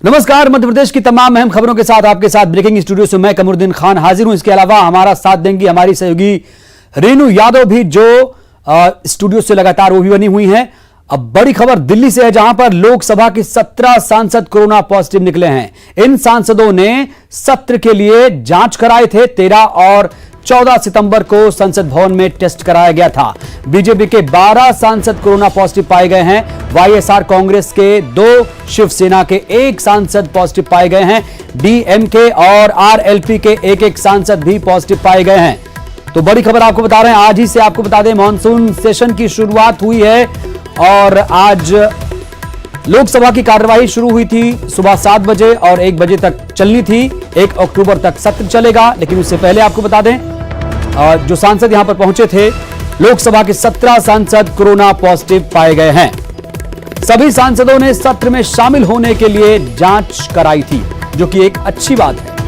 नमस्कार, मध्य प्रदेश की तमाम अहम खबरों के साथ आपके साथ ब्रेकिंग स्टूडियो से मैं कमरुद्दीन खान हाजिर हूं। इसके अलावा हमारा साथ देंगी हमारी सहयोगी रेनू यादव भी, जो स्टूडियो से लगातार वो भी बनी हुई हैं। अब बड़ी खबर दिल्ली से है, जहां पर लोकसभा के 17 सांसद कोरोना पॉजिटिव निकले हैं। इन सांसदों ने सत्र के लिए जांच कराए थे। 13 और 14 सितंबर को संसद भवन में टेस्ट कराया गया था। बीजेपी के 12 सांसद कोरोना पॉजिटिव पाए गए हैं। वाईएसआर कांग्रेस के 2, शिवसेना के 1 सांसद पॉजिटिव पाए गए हैं। डीएमके और आरएलपी के 1-1 सांसद भी पॉजिटिव पाए गए हैं। तो बड़ी खबर आपको बता रहे हैं, आज ही से आपको बता दें मॉनसून सेशन की शुरुआत हुई है और आज लोकसभा की कार्यवाही शुरू हुई थी सुबह 7 बजे और 1 बजे तक चलनी थी। 1 अक्टूबर तक सत्र चलेगा, लेकिन उससे पहले आपको बता दें जो सांसद यहां पर पहुंचे थे, लोकसभा के 17 सांसद कोरोना पॉजिटिव पाए गए हैं। सभी सांसदों ने सत्र में शामिल होने के लिए जांच कराई थी, जो कि एक अच्छी बात है।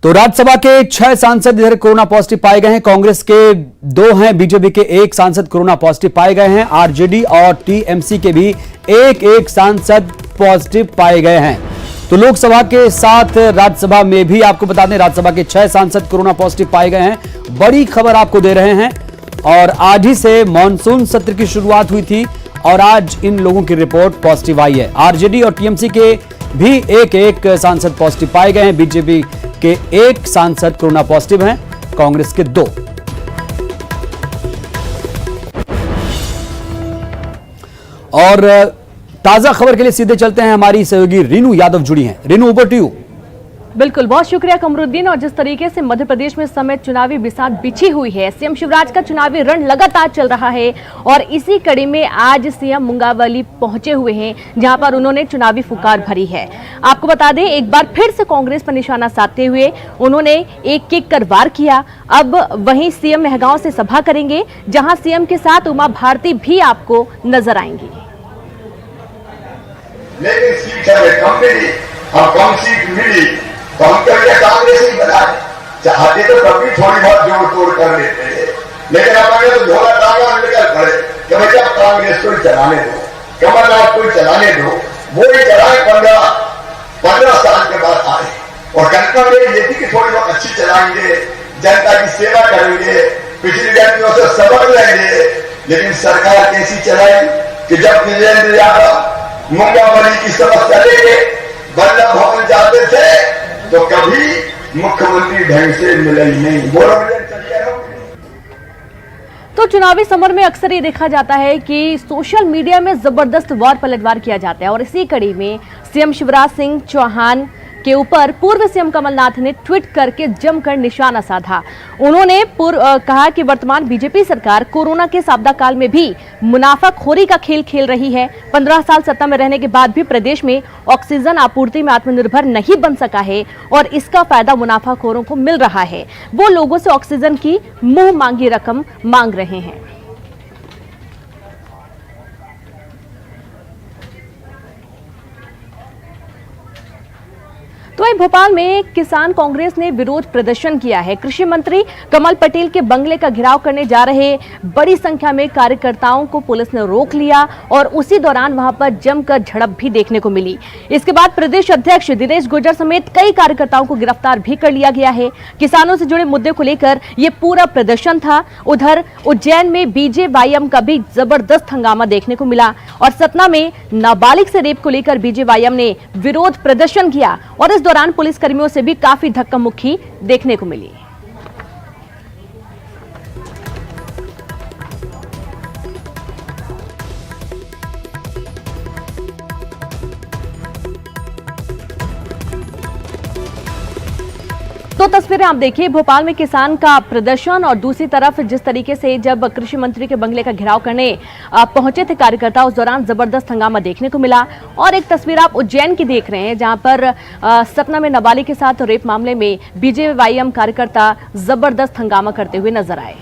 तो राज्यसभा के 6 सांसद इधर कोरोना पॉजिटिव पाए गए हैं। कांग्रेस के 2 हैं, बीजेपी के 1 सांसद कोरोना पॉजिटिव पाए गए हैं। आरजेडी और टीएमसी के भी 1-1 सांसद पॉजिटिव पाए गए हैं। तो लोकसभा के साथ राज्यसभा में भी आपको बता दें, राज्यसभा के 6 सांसद कोरोना पॉजिटिव पाए गए हैं। बड़ी खबर आपको दे रहे हैं और आज ही से मॉनसून सत्र की शुरुआत हुई थी और आज इन लोगों की रिपोर्ट पॉजिटिव आई है। आरजेडी और टीएमसी के भी 1-1 सांसद पॉजिटिव पाए गए हैं। बीजेपी के 1 सांसद कोरोना पॉजिटिव हैं, कांग्रेस के 2। और ताजा खबर के लिए सीधे चलते हैं, हमारी सहयोगी रेनू यादव जुड़ी हैं। Renu, over to you. बिल्कुल, बहुत शुक्रिया कमरुद्दीन। और जिस तरीके से मध्य प्रदेश में समेत चुनावी बिसात बिछी हुई है, सीएम शिवराज का चुनावी रण लगातार चल रहा है और इसी कड़ी में आज सीएम मुंगावली पहुंचे हुए हैं, जहां पर उन्होंने चुनावी फुकार भरी है। आपको बता दें, एक बार फिर से कांग्रेस पर निशाना साधते हुए उन्होंने एक कर वार किया। अब वहीं सीएम मेहगांव से सभा करेंगे, जहां सीएम के साथ उमा भारती भी आपको नजर आएंगी। लेकिन सीट हमें कम मिली और कम सीट मिली तो हम कभी कांग्रेस ही बनाए। चाहते तो कभी थोड़ी बहुत जोड़ तोड़ कर लेते हैं, लेकिन अपने तो झोला टांगा लेकर खड़े कि भैया कांग्रेस को चलाने दो, कमलनाथ को चलाने दो। वो ही चलाए 15 साल के बाद आए और जनता में ये थी कि थोड़ी बहुत अच्छी चलाएंगे, जनता की सेवा करेंगे, पिछली गलतियों से सबक लेंगे। लेकिन सरकार कैसी चलाई कि जब विजेंद्र यादव मुंगावली की समस्या लेके बल्लभ भवन जाते थे तो कभी मुख्यमंत्री ढंग से मिले ही नहीं। तो चुनावी समर में अक्सर ये देखा जाता है कि सोशल मीडिया में जबरदस्त वार पलटवार किया जाता है और इसी कड़ी में सीएम शिवराज सिंह चौहान के ऊपर पूर्व सीएम कमलनाथ ने ट्वीट करके जमकर निशाना साधा। उन्होंने कहा कि वर्तमान बीजेपी सरकार कोरोना के आपदा काल में भी मुनाफाखोरी का खेल खेल रही है। 15 साल सत्ता में रहने के बाद भी प्रदेश में ऑक्सीजन आपूर्ति में आत्मनिर्भर नहीं बन सका है और इसका फायदा मुनाफाखोरों को मिल रहा है। वो लोगों से ऑक्सीजन की मुंह मांगी रकम मांग रहे हैं। तो वहीं भोपाल में किसान कांग्रेस ने विरोध प्रदर्शन किया है। कृषि मंत्री कमल पटेल के बंगले का घेराव करने जा रहे बड़ी संख्या में कार्यकर्ताओं को पुलिस ने रोक लिया और उसी दौरान वहां पर जमकर झड़प भी देखने को मिली। इसके बाद प्रदेश अध्यक्ष दिनेश गुर्जर समेत कई कार्यकर्ताओं को गिरफ्तार भी कर लिया गया है। किसानों से जुड़े मुद्दे को लेकर यह पूरा प्रदर्शन था। उधर उज्जैन में बीजेवाईएम का भी जबरदस्त हंगामा देखने को मिला और सतना में नाबालिग से रेप को लेकर बीजेवाईएम ने विरोध प्रदर्शन किया और इस दौरान पुलिस कर्मियों से भी काफी धक्का मुक्की देखने को मिली। तो तस्वीरें आप देखिए, भोपाल में किसान का प्रदर्शन और दूसरी तरफ जिस तरीके से जब कृषि मंत्री के बंगले का घेराव करने पहुंचे थे कार्यकर्ता, उस दौरान जबरदस्त हंगामा देखने को मिला। और एक तस्वीर आप उज्जैन की देख रहे हैं, जहां पर सतना में नाबालिग के साथ रेप मामले में बीजेवाईएम कार्यकर्ता जबरदस्त हंगामा करते हुए नजर आए।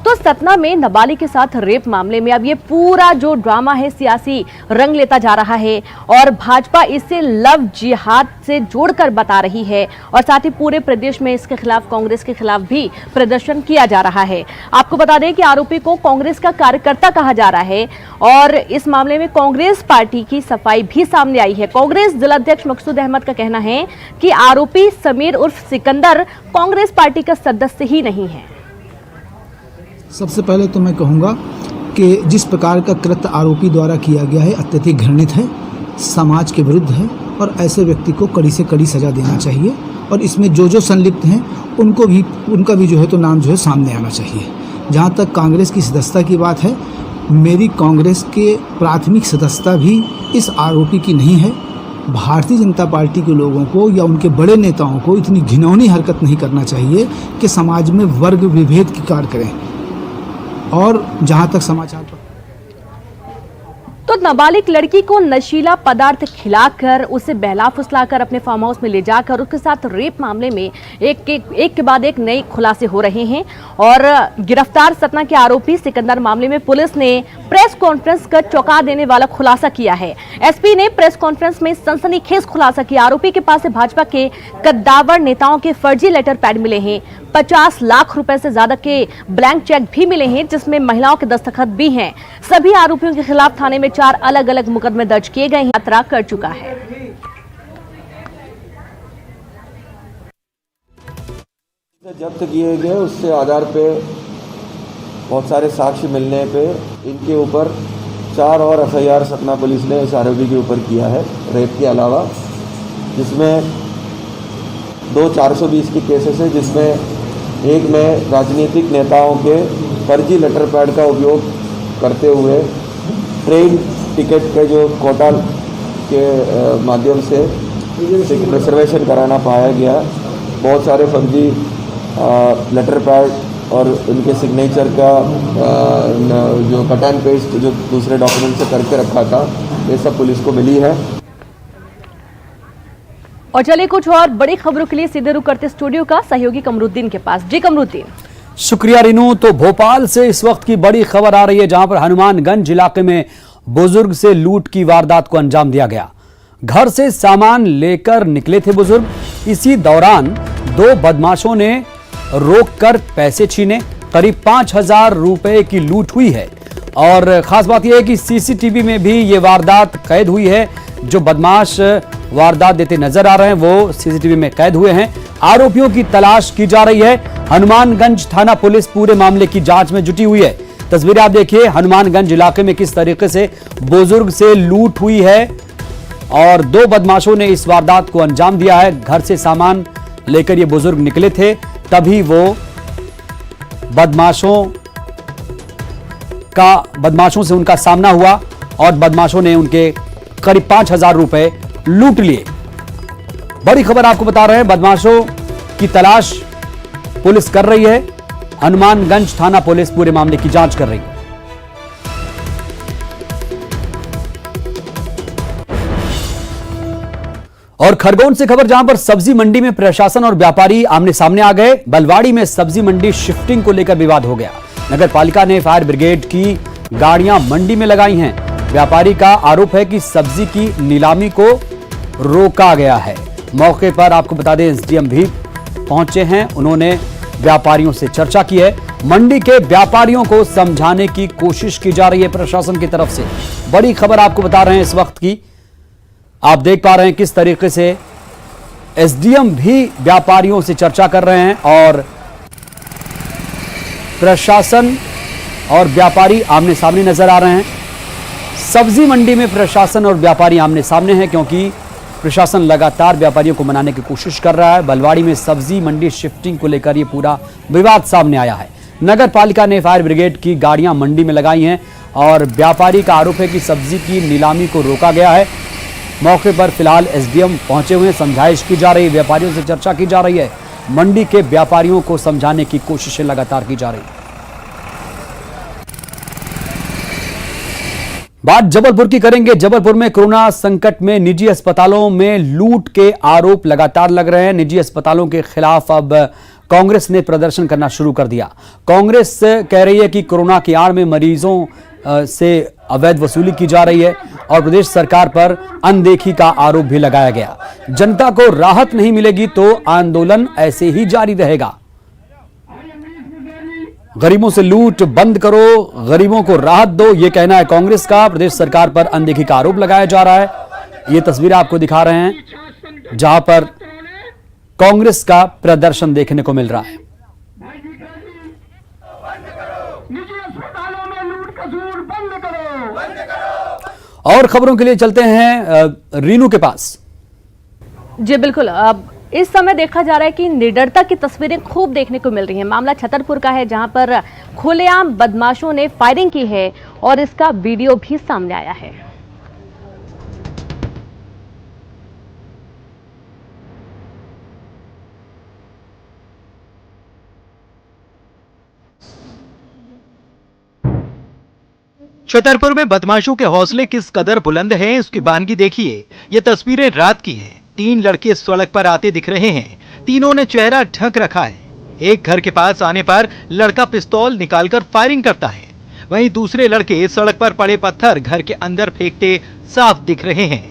तो दोस्तों, सतना में नाबालिग के साथ रेप मामले में अब ये पूरा जो ड्रामा है सियासी रंग लेता जा रहा है और भाजपा इसे लव जिहाद से जोड़कर बता रही है और साथ ही पूरे प्रदेश में इसके खिलाफ, कांग्रेस के खिलाफ भी प्रदर्शन किया जा रहा है। आपको बता दें कि आरोपी को कांग्रेस का कार्यकर्ता कहा जा रहा है और इस मामले में कांग्रेस पार्टी की सफाई भी सामने आई है। कांग्रेस जिलाध्यक्ष मकसूद अहमद का कहना है कि आरोपी समीर उर्फ सिकंदर कांग्रेस पार्टी का सदस्य ही नहीं है। सबसे पहले तो मैं कहूँगा कि जिस प्रकार का कृत्य आरोपी द्वारा किया गया है अत्यधिक घृणित है, समाज के विरुद्ध है और ऐसे व्यक्ति को कड़ी से कड़ी सजा देना चाहिए और इसमें जो संलिप्त हैं उनका भी जो है तो नाम जो है सामने आना चाहिए। जहाँ तक कांग्रेस की सदस्यता की बात है, मेरी कांग्रेस के प्राथमिक सदस्यता भी इस आरोपी की नहीं है। भारतीय जनता पार्टी के लोगों को या उनके बड़े नेताओं को इतनी घिनौनी हरकत नहीं करना चाहिए कि समाज में वर्ग विभेद की कार्य करें। और जहां तक समाचार पर तो नाबालिग लड़की को नशीला पदार्थ खिलाकर उसे बहला फुसलाकर अपने फार्म हाउस में ले जाकर उसके साथ रेप मामले में एक के बाद एक नए खुलासे हो रहे हैं और गिरफ्तार सतना के आरोपी सिकंदर मामले में पुलिस ने प्रेस कॉन्फ्रेंस कर चौंका देने वाला खुलासा किया है। एसपी ने प्रेस कॉन्फ्रेंस में सनसनीखेज खुलासा किया। आरोपी के पास से भाजपा के कद्दावर नेताओं के फर्जी लेटर पैड मिले हैं, 50 लाख रुपए से ज्यादा के ब्लैंक चेक भी मिले हैं जिसमें महिलाओं के दस्तखत भी हैं। सभी आरोपियों के खिलाफ थाने में 4 अलग अलग मुकदमे दर्ज किए गए हैं। यात्रा कर चुका है। जब्त किए गए उससे आधार पे बहुत सारे साक्ष्य मिलने पे इनके ऊपर 4 और एफआईआर सतना पुलिस ने इस आरोपी के ऊपर किया है रेप के अलावा, जिसमें 2 420 के केसेस है, जिसमें एक में राजनीतिक नेताओं के फर्जी लेटर पैड का उपयोग करते हुए ट्रेन टिकट के जो कोटा के माध्यम से रिजर्वेशन कराना पाया गया। बहुत सारे फर्जी लेटर पैड और उनके सिग्नेचर का जो कट एंड पेस्ट जो दूसरे डॉक्यूमेंट से करके रखा था, ये सब पुलिस को मिली है। और चलिए कुछ और बड़ी खबरों के लिए सीधे रुख करते स्टूडियो का सहयोगी कमरुद्दीन के पास। जी कमरुद्दीन। शुक्रिया रीनू। तो भोपाल से इस वक्त की बड़ी खबर आ रही है जहां पर हनुमानगंज इलाके में बुजुर्ग से लूट की वारदात को अंजाम दिया गया। घर से सामान लेकर निकले थे बुजुर्ग, इसी दौरान 2 बदमाशों ने रोककर पैसे छीने। करीब 5,000 रुपए की लूट हुई है और खास बात यह है कि सीसीटीवी में भी ये वारदात कैद हुई है। जो बदमाश वारदात देते नजर आ रहे हैं वो सीसीटीवी में कैद हुए हैं। आरोपियों की तलाश की जा रही है। हनुमानगंज थाना पुलिस पूरे मामले की जांच में जुटी हुई है। तस्वीरें आप देखिए हनुमानगंज इलाके में किस तरीके से बुजुर्ग से लूट हुई है और 2 बदमाशों ने इस वारदात को अंजाम दिया है। घर से सामान लेकर ये बुजुर्ग निकले थे, तभी वो बदमाशों से उनका सामना हुआ और बदमाशों ने उनके करीब 5,000 रुपए लूट लिए। बड़ी खबर आपको बता रहे हैं, बदमाशों की तलाश पुलिस कर रही है। हनुमानगंज थाना पुलिस पूरे मामले की जांच कर रही है। और खरगोन से खबर जहां पर सब्जी मंडी में प्रशासन और व्यापारी आमने सामने आ गए। बलवाड़ी में सब्जी मंडी शिफ्टिंग को लेकर विवाद हो गया। नगर पालिका ने फायर ब्रिगेड की गाड़ियां मंडी में लगाई हैं। व्यापारी का आरोप है कि सब्जी की नीलामी को रोका गया है। मौके पर आपको बता दें एसडीएम भी पहुंचे हैं। उन्होंने व्यापारियों से चर्चा की है। मंडी के व्यापारियों को समझाने की कोशिश की जा रही है प्रशासन की तरफ से। बड़ी खबर आपको बता रहे हैं इस वक्त की। आप देख पा रहे हैं किस तरीके से एसडीएम भी व्यापारियों से चर्चा कर रहे हैं और प्रशासन और व्यापारी आमने सामने नजर आ रहे हैं। सब्जी मंडी में प्रशासन और व्यापारी आमने सामने हैं क्योंकि प्रशासन लगातार व्यापारियों को मनाने की कोशिश कर रहा है। बलवाड़ी में सब्जी मंडी शिफ्टिंग को लेकर यह पूरा विवाद सामने आया है। नगर पालिका ने फायर ब्रिगेड की गाड़ियां मंडी में लगाई हैं और व्यापारी का आरोप है कि सब्जी की नीलामी को रोका गया है। मौके पर फिलहाल एसडीएम पहुंचे हुए हैं। समझाइश की जा रही है, व्यापारियों से चर्चा की जा रही है। मंडी के व्यापारियों को समझाने की कोशिशें लगातार की जा रही है। बात जबलपुर की करेंगे। जबलपुर में कोरोना संकट में निजी अस्पतालों में लूट के आरोप लगातार लग रहे हैं। निजी अस्पतालों के खिलाफ अब कांग्रेस ने प्रदर्शन करना शुरू कर दिया। कांग्रेस कह रही है कि कोरोना की आड़ में मरीजों से अवैध वसूली की जा रही है और प्रदेश सरकार पर अनदेखी का आरोप भी लगाया गया। जनता को राहत नहीं मिलेगी तो आंदोलन ऐसे ही जारी रहेगा। गरीबों से लूट बंद करो, गरीबों को राहत दो, यह कहना है कांग्रेस का। प्रदेश सरकार पर अनदेखी का आरोप लगाया जा रहा है। ये तस्वीरें आपको दिखा रहे हैं जहां पर कांग्रेस का प्रदर्शन देखने को मिल रहा है। और खबरों के लिए चलते हैं रीनू के पास। जी बिल्कुल, अब इस समय देखा जा रहा है कि निडरता की तस्वीरें खूब देखने को मिल रही हैं। मामला छतरपुर का है जहां पर खुलेआम बदमाशों ने फायरिंग की है और इसका वीडियो भी सामने आया है। छतरपुर में बदमाशों के हौसले किस कदर बुलंद हैं, उसकी बानगी देखिए। ये तस्वीरें रात की हैं। 3 लड़के सड़क पर आते दिख रहे हैं। तीनों ने चेहरा ढक रखा है। एक घर के पास आने पर लड़का पिस्तौल निकालकर फायरिंग करता है, वहीं दूसरे लड़के सड़क पर पड़े पत्थर घर के अंदर फेंकते साफ दिख रहे हैं।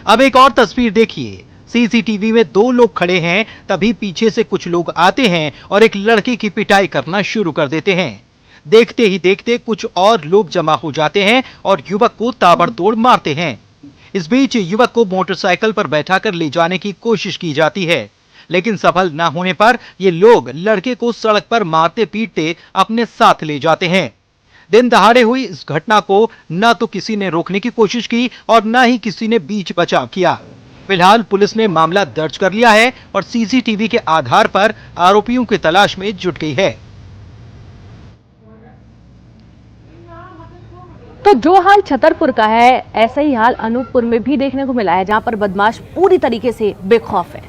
अब एक और तस्वीर देखिए। सीसीटीवी में 2 लोग खड़े हैं, तभी पीछे से कुछ लोग आते हैं और एक लड़के की पिटाई करना शुरू कर देते हैं। देखते ही देखते कुछ और लोग जमा हो जाते हैं और युवक को ताबड़तोड़ मारते हैं। इस बीच युवक को मोटरसाइकिल पर बैठाकर ले जाने की कोशिश की जाती है, लेकिन सफल न होने पर ये लोग लड़के को सड़क पर मारते पीटते अपने साथ ले जाते हैं। दिन दहाड़े हुई इस घटना को न तो किसी ने रोकने की कोशिश की और न ही किसी ने बीच बचाव किया। फिलहाल पुलिस ने मामला दर्ज कर लिया है और सीसीटीवी के आधार पर आरोपियों की तलाश में जुट गई है। तो जो हाल छतरपुर का है, ऐसा ही हाल अनूपपुर में भी देखने को मिला है, जहां पर बदमाश पूरी तरीके से बेखौफ है।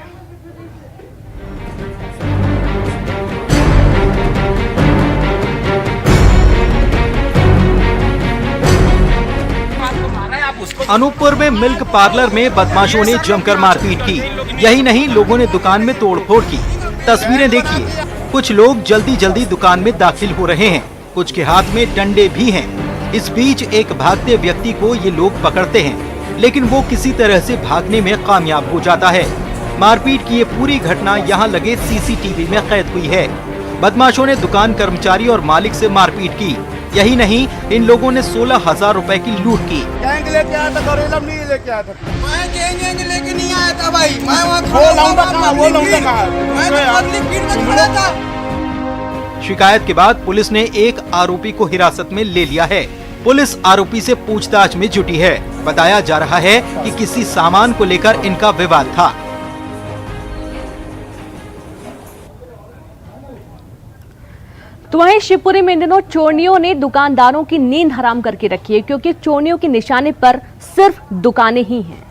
अनूपपुर में मिल्क पार्लर में बदमाशों ने जमकर मारपीट की। यही नहीं, लोगों ने दुकान में तोड़फोड़ की। तस्वीरें देखिए। कुछ लोग जल्दी जल्दी दुकान में दाखिल हो रहे हैं, कुछ के हाथ में डंडे भी हैं। इस बीच एक भागते व्यक्ति को ये लोग पकड़ते हैं, लेकिन वो किसी तरह से भागने में कामयाब हो जाता है। मारपीट की ये पूरी घटना यहाँ लगे सीसीटीवी में कैद हुई है। बदमाशों ने दुकान कर्मचारी और मालिक से मारपीट की। यही नहीं, इन लोगों ने 16,000 रुपए की लूट की। गैंग लेके आया था, गोरेलम नहीं लेके आया था। मैं गैंग लेके नहीं आया था भाई, मैं वहाँ खड़ा था। शिकायत के बाद पुलिस ने एक आरोपी को हिरासत में ले लिया है। पुलिस आरोपी से पूछताछ में जुटी है। बताया जा रहा है कि किसी सामान को लेकर इनका विवाद था। तो वहीं शिवपुरी में इन दिनों चोरनियों ने दुकानदारों की नींद हराम करके रखी है, क्योंकि चोरनियों के निशाने पर सिर्फ दुकानें ही हैं।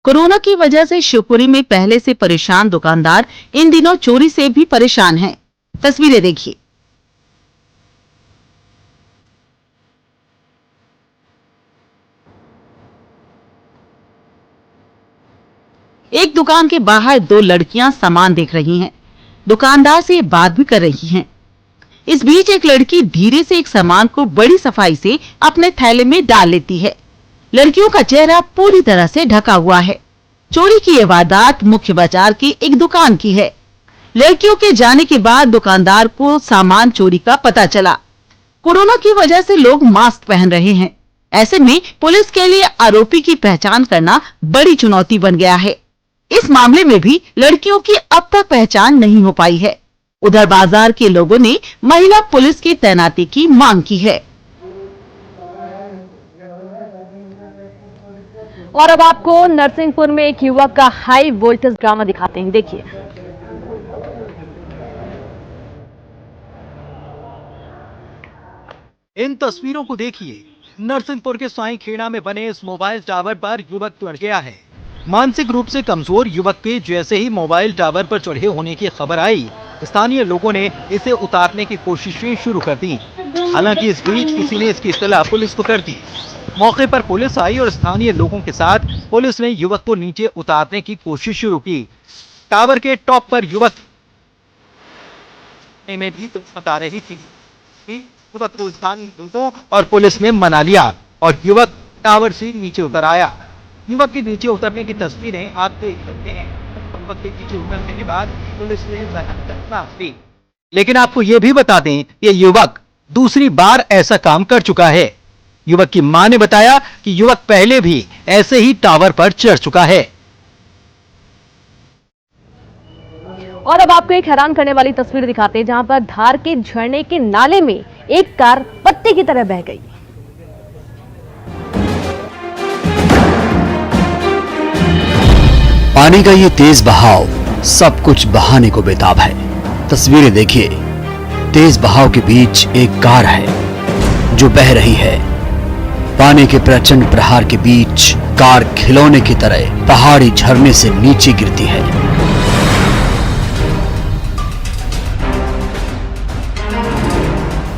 कोरोना की वजह से शिवपुरी में पहले से परेशान दुकानदार इन दिनों चोरी से भी परेशान हैं। तस्वीरें देखिए। एक दुकान के बाहर 2 लड़कियां सामान देख रही हैं। दुकानदार से बात भी कर रही हैं। इस बीच एक लड़की धीरे से एक सामान को बड़ी सफाई से अपने थैले में डाल लेती है। लड़कियों का चेहरा पूरी तरह से ढका हुआ है। चोरी की यह वारदात मुख्य बाजार की एक दुकान की है। लड़कियों के जाने के बाद दुकानदार को सामान चोरी का पता चला। कोरोना की वजह से लोग मास्क पहन रहे हैं। ऐसे में पुलिस के लिए आरोपी की पहचान करना बड़ी चुनौती बन गया है। इस मामले में भी लड़कियों की अब तक पहचान नहीं हो पाई है। उधर बाजार के लोगों ने महिला पुलिस की तैनाती की मांग की है। और अब आपको नरसिंहपुर में एक युवक का हाई वोल्टेज ड्रामा दिखाते हैं, देखिए। इन तस्वीरों को देखिए। नरसिंहपुर के साई खेड़ा में बने इस मोबाइल टावर पर युवक चढ़ गया है। मानसिक रूप से कमजोर युवक के जैसे ही मोबाइल टावर पर चढ़े होने की खबर आई, स्थानीय लोगों ने इसे उतारने की कोशिशें शुरू कर दी। हालांकि इस बीच किसी ने इसकी इत्तला पुलिस को कर दी। मौके पर पुलिस आई और स्थानीय लोगों के साथ पुलिस ने युवक को नीचे उतारने की कोशिश शुरू की। टावर के टॉप पर युवक में भी बता रही थी कि युवक को स्थानीय लोगों और पुलिस ने मना लिया और युवक टावर से नीचे उतर आया। युवक के नीचे उतरने की तस्वीरें आप देख सकते हैं। युवक के नीचे उतरने के बाद पुलिस ने माफ दी। लेकिन आपको यह भी बता दें कि युवक दूसरी बार ऐसा काम कर चुका है। युवक की मां ने बताया कि युवक पहले भी ऐसे ही टावर पर चढ़ चुका है। और अब आपको एक हैरान करने वाली तस्वीर दिखाते हैं, जहां पर धार के झरने के नाले में एक कार पत्ते की तरह बह गई। पानी का ये तेज बहाव सब कुछ बहाने को बेताब है। तस्वीरें देखिए, तेज बहाव के बीच एक कार है जो बह रही है। पानी के प्रचंड प्रहार के बीच कार खिलौने की तरह पहाड़ी झरने से नीचे गिरती है।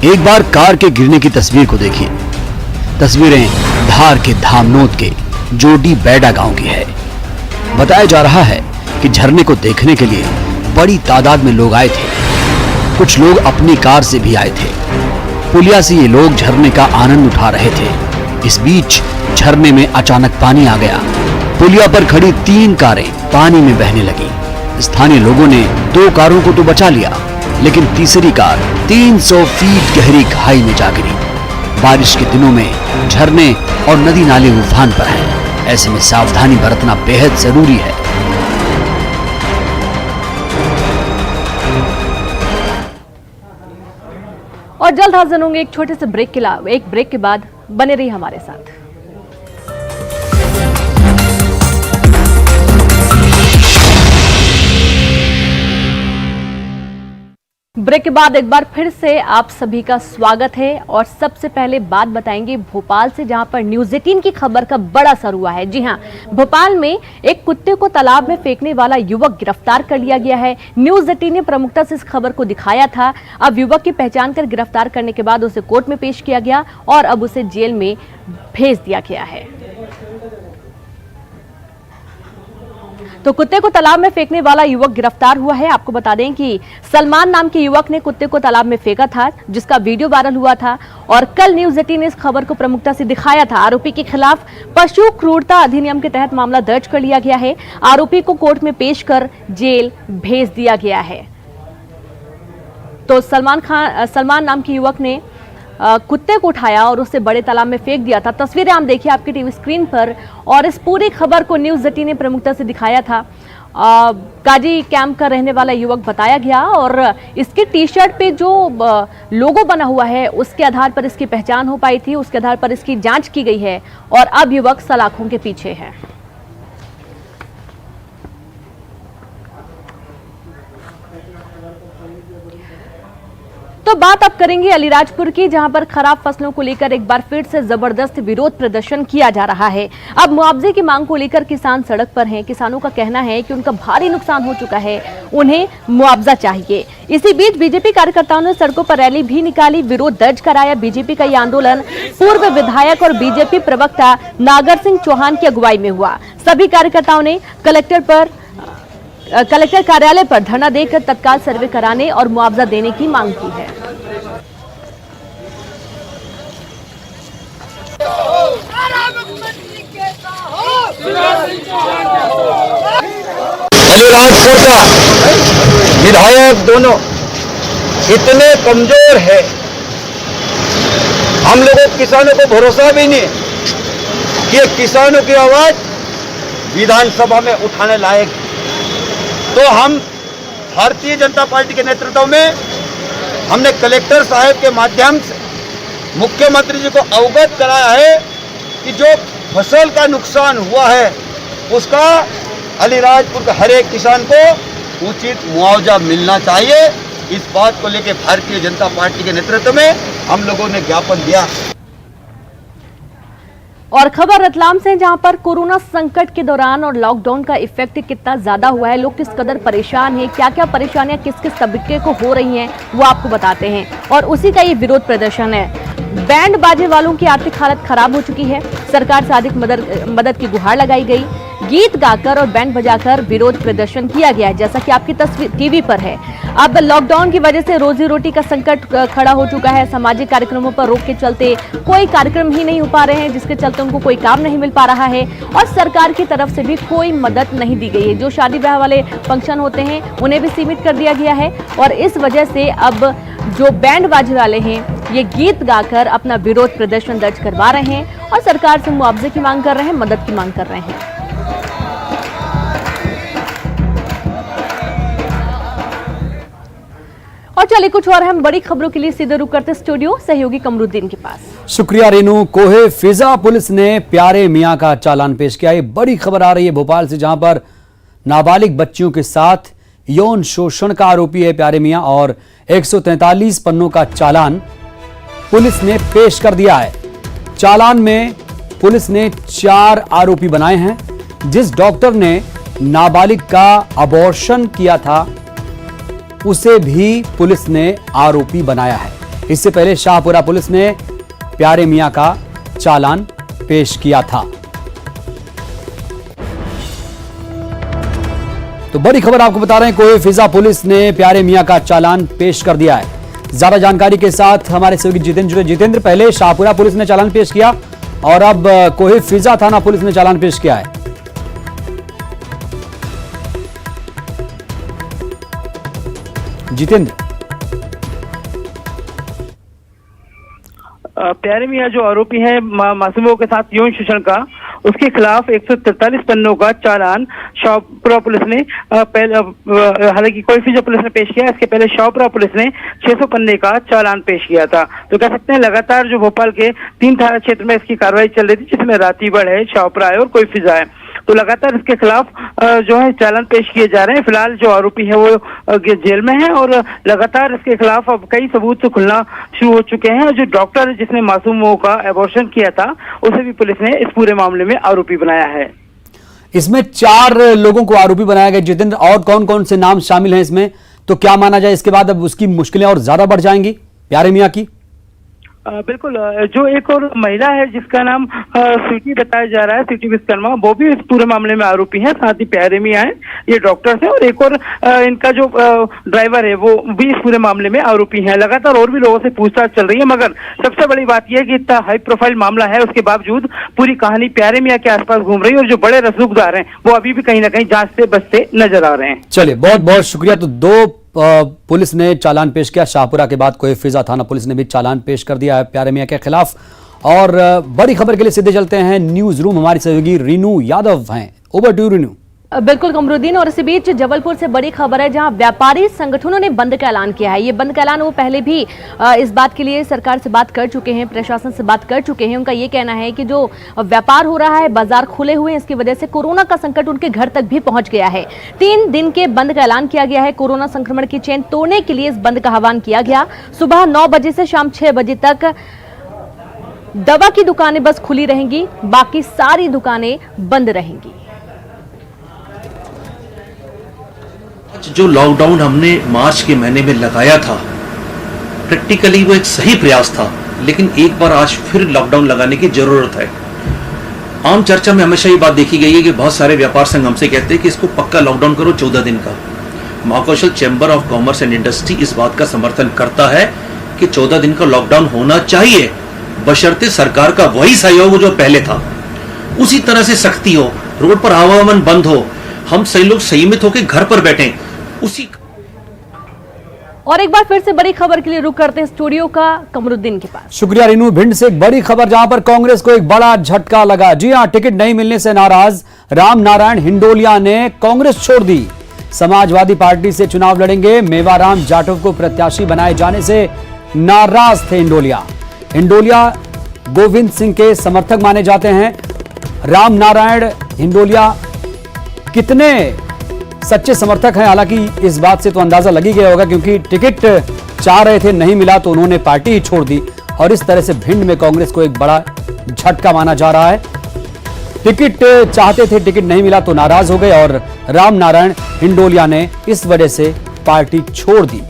एक बार कार के गिरने की तस्वीर को देखिए। तस्वीरें धार के धामनोद के जोडी बैडा गांव की है। बताया जा रहा है कि झरने को देखने के लिए बड़ी तादाद में लोग आए थे। कुछ लोग अपनी कार से भी आए थे। पुलिया से ये लोग झरने का आनंद उठा रहे थे। इस बीच झरने में अचानक पानी आ गया। पुलिया पर खड़ी 3 कारें पानी में बहने लगी। स्थानीय लोगों ने 2 कारों को तो बचा लिया, लेकिन तीसरी कार 300 फीट गहरी खाई में जा गिरी। बारिश के दिनों में झरने और नदी नाले उफान पर हैं। ऐसे में सावधानी बरतना बेहद जरूरी है। और जल्द हाजिर होंगे एक छोटे से ब्रेक के बाद बने रहिए हमारे साथ। ब्रेक के बाद एक बार फिर से आप सभी का स्वागत है। और सबसे पहले बात बताएंगे भोपाल से, जहां पर न्यूज़ 18 की खबर का बड़ा असर हुआ है। जी हां, भोपाल में एक कुत्ते को तालाब में फेंकने वाला युवक गिरफ्तार कर लिया गया है। न्यूज़ 18 ने प्रमुखता से इस खबर को दिखाया था। अब युवक की पहचान कर गिरफ्तार करने के बाद उसे कोर्ट में पेश किया गया और अब उसे जेल में भेज दिया गया है। तो कुत्ते को तालाब में फेंकने वाला युवक गिरफ्तार हुआ है। आपको बता दें कि सलमान नाम के युवक ने कुत्ते को तालाब में फेंका था, जिसका वीडियो वायरल हुआ था और कल न्यूज़ 18 ने इस खबर को प्रमुखता से दिखाया था। आरोपी के खिलाफ पशु क्रूरता अधिनियम के तहत मामला दर्ज कर लिया गया है। आरोपी को कोर्ट में पेश कर जेल भेज दिया गया है। तो सलमान नाम के युवक ने कुत्ते को उठाया और उसे बड़े तालाब में फेंक दिया था। तस्वीरें आप देखिए आपकी टीवी स्क्रीन पर। और इस पूरी खबर को न्यूज़ 18 ने प्रमुखता से दिखाया था। काजी कैंप का रहने वाला युवक बताया गया और इसकी टी शर्ट पे जो लोगो बना हुआ है उसके आधार पर इसकी पहचान हो पाई थी। उसके आधार पर इसकी जांच की गई है और अब युवक सलाखों के पीछे है। तो बात अब करेंगे अलीराजपुर की, जहां पर खराब फसलों को लेकर एक बार फिर से जबरदस्त विरोध प्रदर्शन किया जा रहा है। अब मुआवजे की मांग को लेकर किसान सड़क पर हैं। किसानों का कहना है कि उनका भारी नुकसान हो चुका है, उन्हें मुआवजा चाहिए। इसी बीच बीजेपी कार्यकर्ताओं ने सड़कों पर रैली भी निकाली, विरोध दर्ज कराया। बीजेपी का यह आंदोलन पूर्व विधायक और बीजेपी प्रवक्ता नागर सिंह चौहान की अगुवाई में हुआ। सभी कार्यकर्ताओं ने कलेक्टर कार्यालय पर धरना देकर तत्काल सर्वे कराने और मुआवजा देने की मांग की है। अलीराजपुर का विधायक दोनों इतने कमजोर है, हम लोगों किसानों को भरोसा भी नहीं कि किसानों की आवाज विधानसभा में उठाने लायक। तो हम भारतीय जनता पार्टी के नेतृत्व में हमने कलेक्टर साहब के माध्यम से मुख्यमंत्री जी को अवगत कराया है कि जो फसल का नुकसान हुआ है उसका अलीराजपुर के हर एक किसान को उचित मुआवजा मिलना चाहिए। इस बात को लेकर भारतीय जनता पार्टी के नेतृत्व में हम लोगों ने ज्ञापन दिया। और खबर रतलाम से, जहां पर कोरोना संकट के दौरान और लॉकडाउन का इफेक्ट कितना ज्यादा हुआ है, लोग किस कदर परेशान हैं, क्या क्या परेशानियां किस किस तबके को हो रही हैं, वो आपको बताते हैं। और उसी का ये विरोध प्रदर्शन है। बैंड बाजे वालों की आर्थिक हालत खराब हो चुकी है, सरकार से अधिक मदद की गुहार लगाई गई, गीत गाकर और बैंड बजाकर विरोध प्रदर्शन किया गया है, जैसा कि आपकी तस्वीर टीवी पर है। अब लॉकडाउन की वजह से रोजी रोटी का संकट खड़ा हो चुका है। सामाजिक कार्यक्रमों पर रोक के चलते कोई कार्यक्रम ही नहीं हो पा रहे हैं, जिसके चलते उनको कोई काम नहीं मिल पा रहा है और सरकार की तरफ से भी कोई मदद नहीं दी गई है। जो शादी ब्याह वाले फंक्शन होते हैं उन्हें भी सीमित कर दिया गया है और इस वजह से अब जो बैंड बाजे वाले हैं ये गीत गाकर अपना विरोध प्रदर्शन दर्ज करवा रहे हैं और सरकार से मुआवजे की मांग कर रहे हैं, मदद की मांग कर रहे हैं। और चलिए कुछ और हम बड़ी खबरों के लिए सीधे रुक करते स्टूडियो सहयोगी कमरुद्दीन के पास। शुक्रिया रेनू। कोहे फिजा पुलिस ने प्यारे मियां का चालान पेश किया। ये बड़ी खबर आ रही है भोपाल से, जहां पर नाबालिग बच्चियों के साथ यौन शोषण का आरोपी है प्यारे मियां और 143 पन्नों का चालान पुलिस ने पेश कर दिया है। चालान में पुलिस ने 4 आरोपी बनाए हैं। जिस डॉक्टर ने नाबालिग का अबॉर्शन किया था उसे भी पुलिस ने आरोपी बनाया है। इससे पहले शाहपुरा पुलिस ने प्यारे मियां का चालान पेश किया था। तो बड़ी खबर आपको बता रहे हैं, कोहे फिजा पुलिस ने प्यारे मियां का चालान पेश कर दिया है। ज्यादा जानकारी के साथ हमारे सहयोगी जितेंद्र जुड़े। जितेंद्र, पहले शाहपुरा पुलिस ने चालान पेश किया और अब कोहे फिजा थाना पुलिस ने चालान पेश किया है। जितेंद्र, प्यारे मियां जो आरोपी है मासूमों के साथ यौन शोषण का, उसके खिलाफ 143 पन्नों का चालान शाहपुरा पुलिस ने हालांकि कोई फिजा पुलिस ने पेश किया। इसके पहले शाहपुरा पुलिस ने 600 पन्ने का चालान पेश किया था। तो कह सकते हैं लगातार जो भोपाल के 3 थाना क्षेत्र में इसकी कार्रवाई चल रही थी, जिसमें रातीबड़ है, शाहपुरा है और कोई फिजा है। तो लगातार इसके खिलाफ जो है चालान पेश किए जा रहे हैं। फिलहाल जो आरोपी है वो जेल में है और लगातार इसके खिलाफ अब कई सबूत खुलना शुरू हो चुके हैं। जो डॉक्टर जिसने मासूमों का एबॉर्शन किया था उसे भी पुलिस ने इस पूरे मामले में आरोपी बनाया है। इसमें 4 लोगों को आरोपी बनाया गया। जितेंद्र, और कौन कौन से नाम शामिल हैं इसमें, तो क्या माना जाए इसके बाद अब उसकी मुश्किलें और ज्यादा बढ़ जाएंगी प्यारे मियां की? बिल्कुल। जो एक और महिला है जिसका नाम स्वीटी बताया जा रहा है, स्वीटी विश्वकर्मा, वो भी इस पूरे मामले में आरोपी है। साथ ही प्यारे मियां है, ये डॉक्टर्स हैं और एक और इनका जो ड्राइवर है वो भी इस पूरे मामले में आरोपी है। लगातार और भी लोगों से पूछताछ चल रही है, मगर सबसे बड़ी बात यह है कि इतना हाई प्रोफाइल मामला है, उसके बावजूद पूरी कहानी प्यारे मियां के आसपास घूम रही है और जो बड़े रसूखदार हैं वो अभी भी कहीं ना कहीं जांच से बचते नजर आ रहे हैं। चलिए, बहुत बहुत शुक्रिया। तो 2 पुलिस ने चालान पेश किया। शाहपुरा के बाद कोहे फिजा थाना पुलिस ने भी चालान पेश कर दिया है प्यारे मियां के खिलाफ। और बड़ी खबर के लिए सीधे चलते हैं न्यूज रूम। हमारी सहयोगी रीनू यादव हैं। Over to Reenu. बिल्कुल कमरुद्दीन। और इसी बीच जबलपुर से बड़ी खबर है, जहां व्यापारी संगठनों ने बंद का ऐलान किया है। ये बंद का ऐलान वो पहले भी इस बात के लिए सरकार से बात कर चुके हैं, प्रशासन से बात कर चुके हैं। उनका ये कहना है कि जो व्यापार हो रहा है, बाजार खुले हुए हैं, इसकी वजह से कोरोना का संकट उनके घर तक भी पहुंच गया है। 3 दिन के बंद का ऐलान किया गया है। कोरोना संक्रमण की चेन तोड़ने के लिए इस बंद का आह्वान किया गया। सुबह 9 बजे से शाम 6 बजे तक दवा की दुकानें बस खुली रहेंगी, बाकी सारी दुकानें बंद रहेंगी। जो लॉकडाउन हमने मार्च के महीने में लगाया था, प्रैक्टिकली वो एक सही प्रयास था, लेकिन एक बार आज फिर लॉकडाउन लगाने की जरूरत है। आम चर्चा में हमेशा ये बात देखी गई है कि बहुत सारे व्यापार संघ हमसे कहते हैं कि इसको पक्का लॉकडाउन करो 14 दिन का। Mahakaushal chamber of commerce and industry इस बात का समर्थन करता है कि 14 दिन का लॉकडाउन होना चाहिए, बशर्ते सरकार का वही सहयोग जो पहले था, उसी तरह से सख्ती हो, रोड पर आवागमन बंद हो, हम सही लोग संयमित होकर घर पर बैठें उसी। और एक बार फिर से बड़ी खबर के लिए रुक करते हैं स्टूडियो का कमरुद्दीन के पास। शुक्रिया रीनू। भिंड से एक बड़ी खबर, जहां पर कांग्रेस को एक बड़ा झटका लगा। जी हां, टिकट नहीं मिलने से नाराज राम नारायण हिंडोलिया ने कांग्रेस छोड़ दी। समाजवादी पार्टी से चुनाव लड़ेंगे। मेवाराम जाटव को प्रत्याशी बनाए जाने से नाराज थे हिंडोलिया। हिंडोलिया गोविंद सिंह के समर्थक माने जाते हैं। राम नारायण हिंडोलिया कितने सच्चे समर्थक हैं, हालांकि इस बात से तो अंदाजा लग ही गया होगा, क्योंकि टिकट चाह रहे थे, नहीं मिला तो उन्होंने पार्टी ही छोड़ दी। और इस तरह से भिंड में कांग्रेस को एक बड़ा झटका माना जा रहा है। टिकट चाहते थे, टिकट नहीं मिला तो नाराज हो गए और राम नारायण हिंडोलिया ने इस वजह से पार्टी छोड़ दी।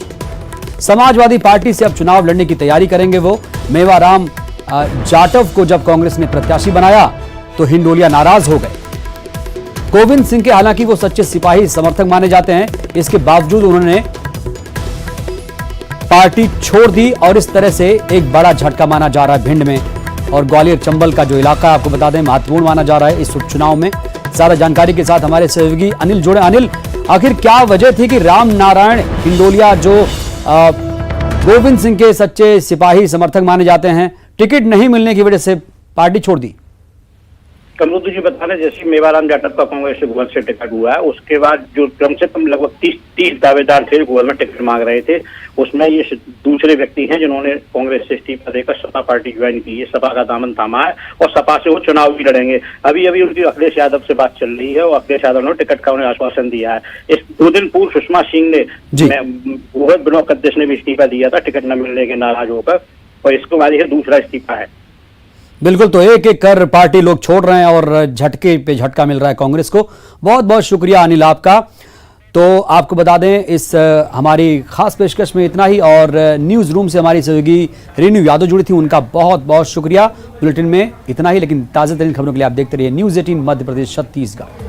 समाजवादी पार्टी से अब चुनाव लड़ने की तैयारी करेंगे वो। मेवाराम जाटव को जब कांग्रेस ने प्रत्याशी बनाया तो हिंडोलिया नाराज हो गए। गोविंद सिंह के हालांकि वो सच्चे सिपाही समर्थक माने जाते हैं, इसके बावजूद उन्होंने पार्टी छोड़ दी और इस तरह से एक बड़ा झटका माना जा रहा है भिंड में। और ग्वालियर चंबल का जो इलाका आपको बता दें महत्वपूर्ण माना जा रहा है इस उपचुनाव में। सारा जानकारी के साथ हमारे सहयोगी अनिल जुड़े। अनिल, आखिर क्या वजह थी कि राम नारायण हिंडोलिया जो गोविंद सिंह के सच्चे सिपाही समर्थक माने जाते हैं, टिकट नहीं मिलने की वजह से पार्टी छोड़ दी? कमरुद्दीन जी बता रहे जैसे मेवाराम जाटव का कांग्रेस से भुवन से टिकट हुआ है, उसके बाद जो कम से कम लगभग 30 दावेदार थे भुवन में टिकट मांग रहे थे, उसमें ये दूसरे व्यक्ति हैं जिन्होंने कांग्रेस से इस्तीफा देकर सपा पार्टी ज्वाइन की है, सपा का दामन थामा है और सपा से वो चुनाव भी लड़ेंगे। अभी अभी उनकी अखिलेश यादव से बात चल रही है और अखिलेश यादव ने टिकट का उन्हें आश्वासन दिया है। इस 2 दिन पूर्व सुषमा सिंह ने ब्लॉक अध्यक्ष ने भी इस्तीफा दिया था टिकट न मिलने के नाराज होकर, और इसके बाद यह दूसरा इस्तीफा है। बिल्कुल, तो एक एक कर पार्टी लोग छोड़ रहे हैं और झटके पे झटका मिल रहा है कांग्रेस को। बहुत बहुत शुक्रिया अनिल आपका। तो आपको बता दें इस हमारी खास पेशकश में इतना ही, और न्यूज़ रूम से हमारी सहयोगी रेनू यादव जुड़ी थी, उनका बहुत बहुत शुक्रिया। बुलेटिन में इतना ही, लेकिन ताज़ा तरीन खबरों के लिए आप देखते रहिए न्यूज़ 18 मध्य प्रदेश छत्तीसगढ़।